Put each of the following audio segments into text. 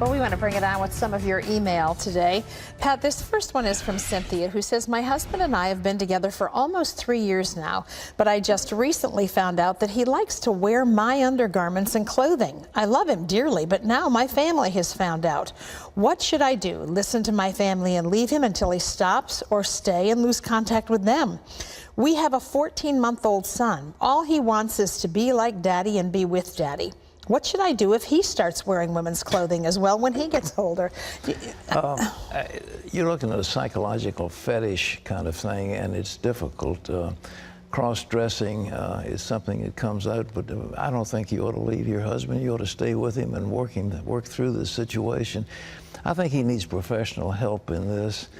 Well, we want to bring it on with some of your email today. Pat, this first one is from Cynthia, who says, my husband and I have been together for almost 3 years now, but I just recently found out that he likes to wear my undergarments and clothing. I love him dearly, but now my family has found out. What should I do? Listen to my family and leave him until he stops, or stay and lose contact with them? We have a 14-month-old son. All he wants is to be like Daddy and be with Daddy. What should I do if he starts wearing women's clothing as well when he gets older? You're looking at a psychological fetish kind of thing, and it's difficult. Cross-dressing is something that comes out, but I don't think you ought to leave your husband. You ought to stay with him and work through this situation. I think he needs professional help in this,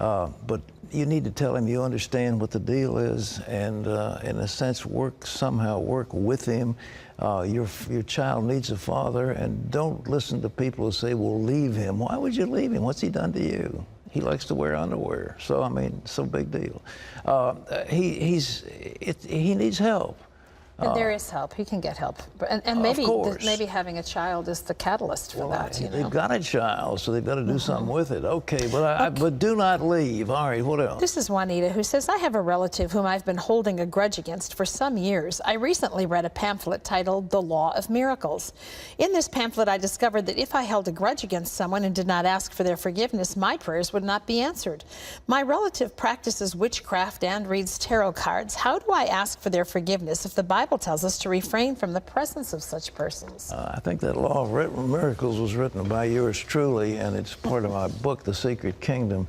but you need to tell him you understand what the deal is, and in a sense, somehow work with him. Your child needs a father, and don't listen to people who say, well, leave him. Why would you leave him? What's he done to you? He likes to wear underwear. So, I mean, so big deal. He needs help. And there is help. He can get help. And maybe having a child is the catalyst for that. You know? They've got a child, so they've got to do something with it. Okay, but do not leave. All right, what else? This is Juanita, who says, I have a relative whom I've been holding a grudge against for some years. I recently read a pamphlet titled The Law of Miracles. In this pamphlet, I discovered that if I held a grudge against someone and did not ask for their forgiveness, my prayers would not be answered. My relative practices witchcraft and reads tarot cards. How do I ask for their forgiveness if the Bible tells us to refrain from the presence of such persons? I think that Law of Miracles was written by yours truly, and it's part of my book, The Secret Kingdom.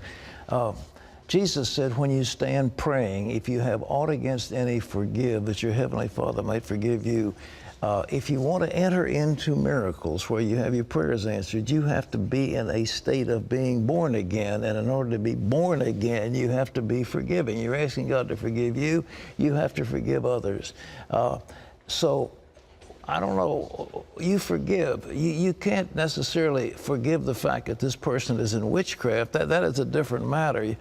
Jesus said, when you stand praying, if you have aught against any, forgive, that your heavenly Father might forgive you. If you want to enter into miracles where you have your prayers answered, you have to be in a state of being born again. And in order to be born again, you have to be forgiving. You're asking God to forgive you. You have to forgive others. So, I don't know, you forgive. You can't necessarily forgive the fact that this person is in witchcraft. That is a different matter.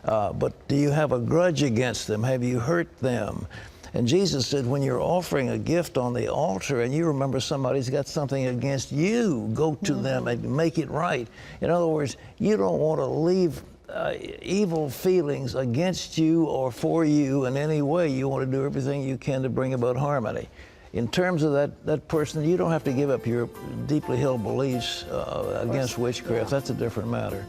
But do you have a grudge against them? Have you hurt them? And Jesus said, when you're offering a gift on the altar and you remember somebody's got something against you, go to them and make it right. In other words, you don't want to leave evil feelings against you or for you in any way. You want to do everything you can to bring about harmony. In terms of that person, you don't have to give up your deeply held beliefs against witchcraft. That's a different matter.